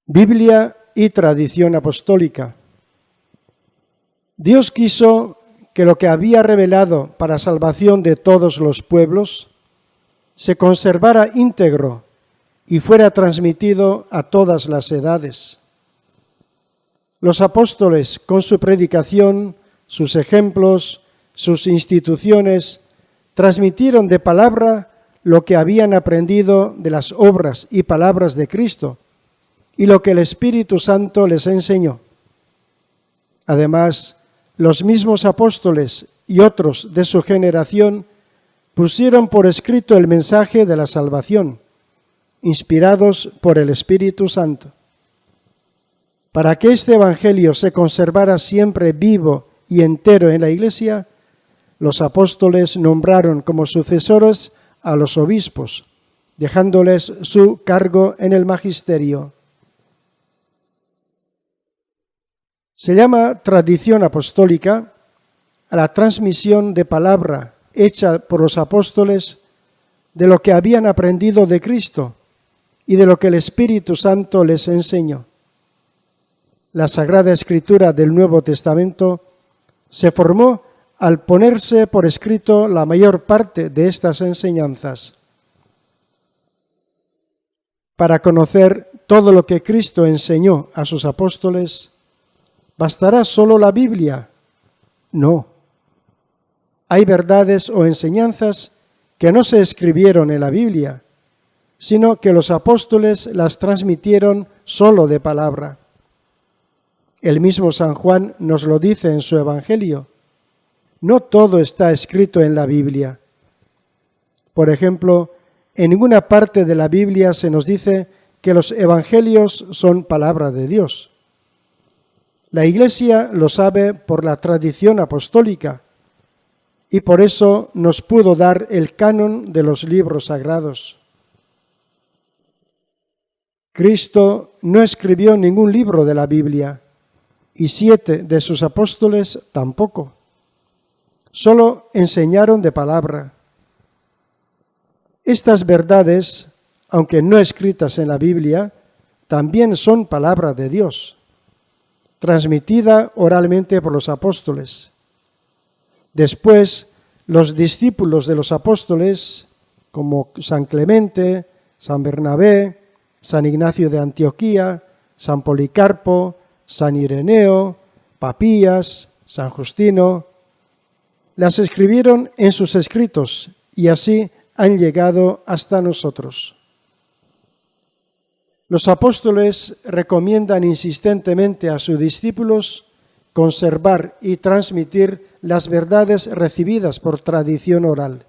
Biblia y tradición apostólica. Dios quiso que lo que había revelado para salvación de todos los pueblos se conservara íntegro y fuera transmitido a todas las edades. Los apóstoles, con su predicación, sus ejemplos, sus instituciones, transmitieron de palabra lo que habían aprendido de las obras y palabras de Cristo y lo que el Espíritu Santo les enseñó. Además, los mismos apóstoles y otros de su generación pusieron por escrito el mensaje de la salvación, inspirados por el Espíritu Santo. Para que este evangelio se conservara siempre vivo y entero en la Iglesia, los apóstoles nombraron como sucesores a los obispos, dejándoles su cargo en el magisterio. Se llama tradición apostólica a la transmisión de palabra hecha por los apóstoles de lo que habían aprendido de Cristo y de lo que el Espíritu Santo les enseñó. La Sagrada Escritura del Nuevo Testamento se formó al ponerse por escrito la mayor parte de estas enseñanzas. Para conocer todo lo que Cristo enseñó a sus apóstoles, ¿bastará solo la Biblia? No. Hay verdades o enseñanzas que no se escribieron en la Biblia, sino que los apóstoles las transmitieron solo de palabra. El mismo San Juan nos lo dice en su Evangelio. No todo está escrito en la Biblia. Por ejemplo, en ninguna parte de la Biblia se nos dice que los evangelios son palabra de Dios. La Iglesia lo sabe por la tradición apostólica y por eso nos pudo dar el canon de los libros sagrados. Cristo no escribió ningún libro de la Biblia y 7 de sus apóstoles tampoco. Solo enseñaron de palabra. Estas verdades, aunque no escritas en la Biblia, también son palabra de Dios, transmitida oralmente por los apóstoles. Después, los discípulos de los apóstoles, como San Clemente, San Bernabé, San Ignacio de Antioquía, San Policarpo, San Ireneo, Papías, San Justino, las escribieron en sus escritos y así han llegado hasta nosotros. Los apóstoles recomiendan insistentemente a sus discípulos conservar y transmitir las verdades recibidas por tradición oral.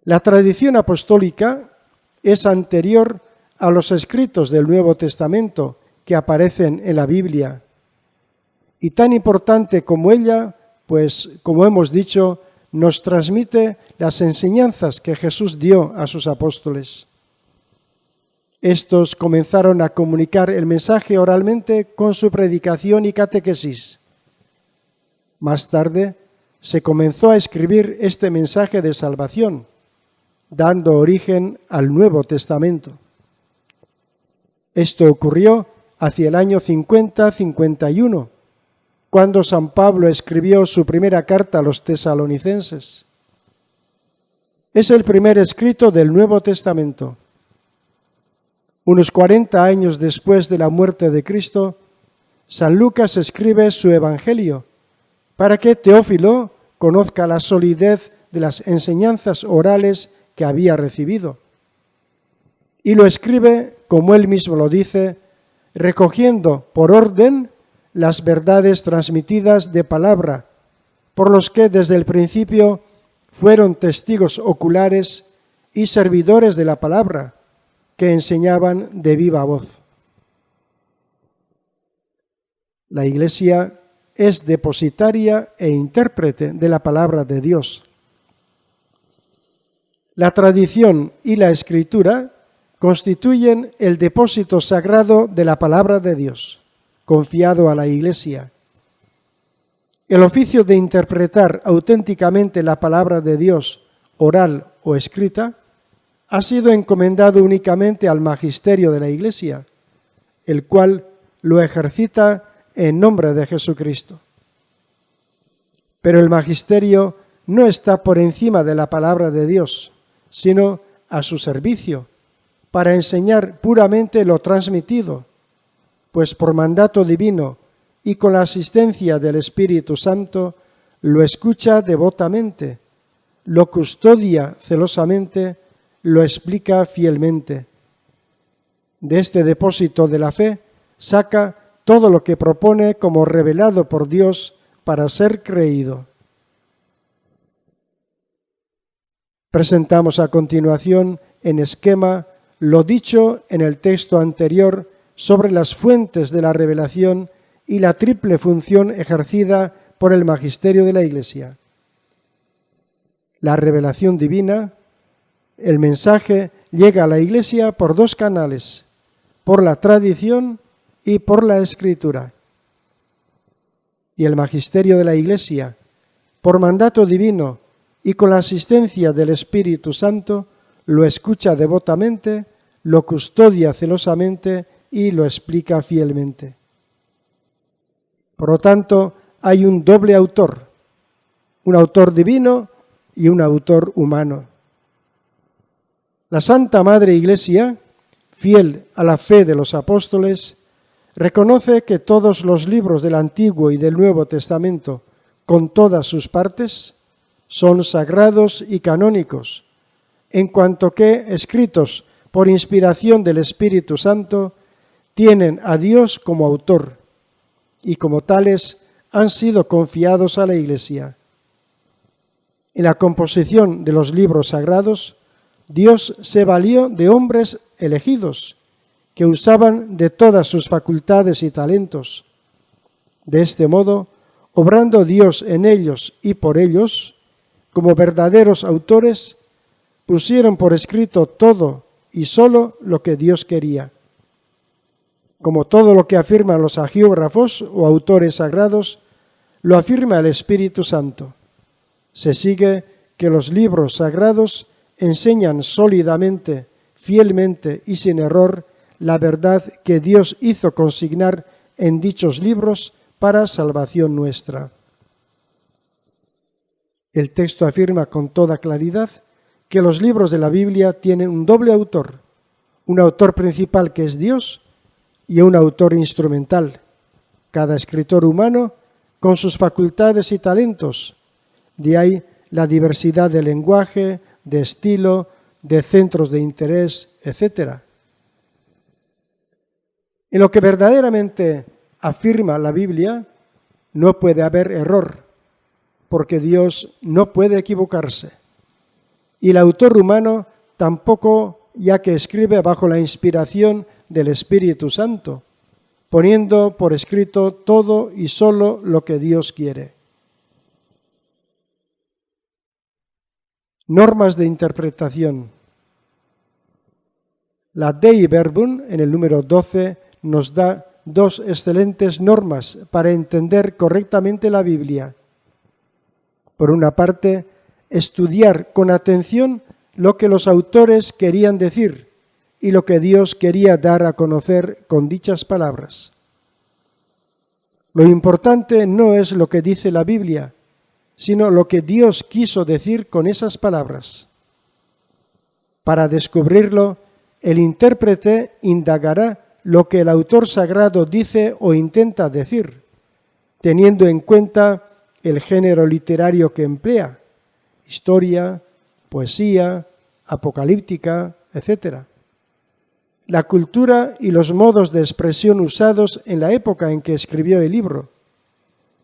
La tradición apostólica es anterior a los escritos del Nuevo Testamento que aparecen en la Biblia y tan importante como ella, pues, como hemos dicho, nos transmite las enseñanzas que Jesús dio a sus apóstoles. Estos comenzaron a comunicar el mensaje oralmente con su predicación y catequesis. Más tarde se comenzó a escribir este mensaje de salvación, dando origen al Nuevo Testamento. Esto ocurrió hacia el año 50-51, cuando San Pablo escribió su primera carta a los tesalonicenses. Es el primer escrito del Nuevo Testamento. Unos 40 años después de la muerte de Cristo, San Lucas escribe su Evangelio para que Teófilo conozca la solidez de las enseñanzas orales que había recibido. Y lo escribe, como él mismo lo dice, recogiendo por orden las verdades transmitidas de palabra, por los que desde el principio fueron testigos oculares y servidores de la palabra, que enseñaban de viva voz. La Iglesia es depositaria e intérprete de la palabra de Dios. La tradición y la escritura constituyen el depósito sagrado de la palabra de Dios, confiado a la Iglesia. El oficio de interpretar auténticamente la palabra de Dios, oral o escrita, ha sido encomendado únicamente al magisterio de la Iglesia, el cual lo ejercita en nombre de Jesucristo. Pero el magisterio no está por encima de la palabra de Dios, sino a su servicio, para enseñar puramente lo transmitido, pues por mandato divino y con la asistencia del Espíritu Santo lo escucha devotamente, lo custodia celosamente, lo explica fielmente. De este depósito de la fe saca todo lo que propone como revelado por Dios para ser creído. Presentamos a continuación en esquema lo dicho en el texto anterior sobre las fuentes de la revelación y la triple función ejercida por el magisterio de la Iglesia. La revelación divina, el mensaje llega a la Iglesia por dos canales, por la tradición y por la Escritura. Y el magisterio de la Iglesia, por mandato divino y con la asistencia del Espíritu Santo, lo escucha devotamente, lo custodia celosamente y lo explica fielmente. Por lo tanto, hay un doble autor, un autor divino y un autor humano. La Santa Madre Iglesia, fiel a la fe de los apóstoles, reconoce que todos los libros del Antiguo y del Nuevo Testamento, con todas sus partes, son sagrados y canónicos, en cuanto que, escritos por inspiración del Espíritu Santo, tienen a Dios como autor y como tales han sido confiados a la Iglesia. En la composición de los libros sagrados, Dios se valió de hombres elegidos que usaban de todas sus facultades y talentos. De este modo, obrando Dios en ellos y por ellos, como verdaderos autores, pusieron por escrito todo y solo lo que Dios quería. Como todo lo que afirman los agiógrafos o autores sagrados, lo afirma el Espíritu Santo. Se sigue que los libros sagrados enseñan sólidamente, fielmente y sin error la verdad que Dios hizo consignar en dichos libros para salvación nuestra. El texto afirma con toda claridad que los libros de la Biblia tienen un doble autor, un autor principal que es Dios y un autor instrumental, cada escritor humano con sus facultades y talentos. De ahí la diversidad de lenguaje, de estilo, de centros de interés, etc. En lo que verdaderamente afirma la Biblia, no puede haber error, porque Dios no puede equivocarse. Y el autor humano tampoco, ya que escribe bajo la inspiración del Espíritu Santo, poniendo por escrito todo y solo lo que Dios quiere. Normas de interpretación. La Dei Verbum, en el número 12, nos da dos excelentes normas para entender correctamente la Biblia. Por una parte, estudiar con atención lo que los autores querían decir y lo que Dios quería dar a conocer con dichas palabras. Lo importante no es lo que dice la Biblia, sino lo que Dios quiso decir con esas palabras. Para descubrirlo, el intérprete indagará lo que el autor sagrado dice o intenta decir, teniendo en cuenta el género literario que emplea, historia, poesía, apocalíptica, etc. La cultura y los modos de expresión usados en la época en que escribió el libro,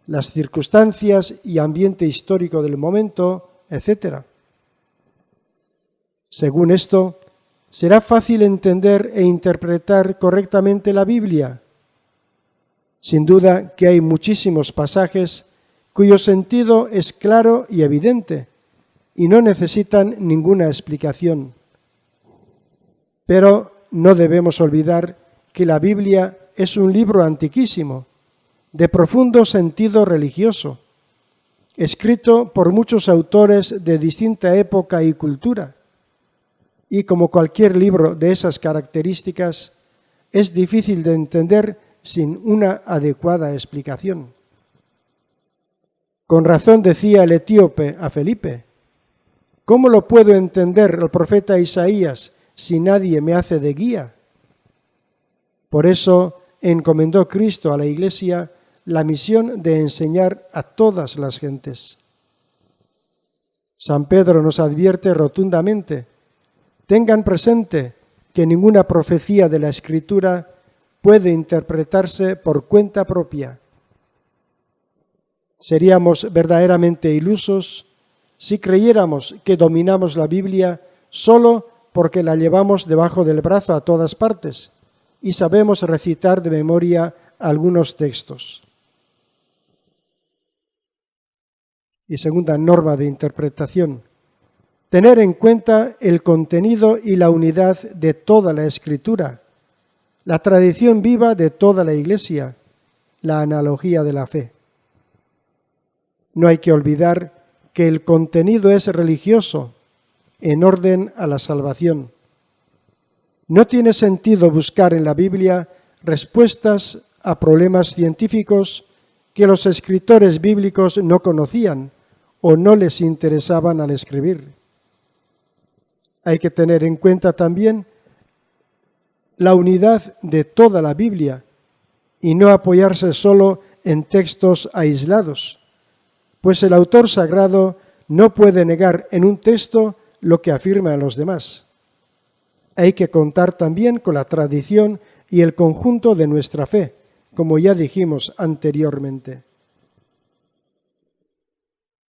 las circunstancias y ambiente histórico del momento, etc. Según esto, será fácil entender e interpretar correctamente la Biblia. Sin duda que hay muchísimos pasajes cuyo sentido es claro y evidente y no necesitan ninguna explicación. Pero no debemos olvidar que la Biblia es un libro antiquísimo, de profundo sentido religioso, escrito por muchos autores de distinta época y cultura. y como cualquier libro de esas características, es difícil de entender sin una adecuada explicación. Con razón decía el etíope a Felipe: ¿cómo lo puedo entender el profeta Isaías si nadie me hace de guía? Por eso encomendó Cristo a la Iglesia la misión de enseñar a todas las gentes. San Pedro nos advierte rotundamente: tengan presente que ninguna profecía de la Escritura puede interpretarse por cuenta propia. Seríamos verdaderamente ilusos si creyéramos que dominamos la Biblia solo porque la llevamos debajo del brazo a todas partes y sabemos recitar de memoria algunos textos. Y segunda norma de interpretación: tener en cuenta el contenido y la unidad de toda la Escritura, la tradición viva de toda la Iglesia, la analogía de la fe. No hay que olvidar que el contenido es religioso, en orden a la salvación. No tiene sentido buscar en la Biblia respuestas a problemas científicos que los escritores bíblicos no conocían o no les interesaban al escribir. Hay que tener en cuenta también la unidad de toda la Biblia y no apoyarse solo en textos aislados, pues el autor sagrado no puede negar en un texto lo que afirma en los demás. Hay que contar también con la tradición y el conjunto de nuestra fe, como ya dijimos anteriormente.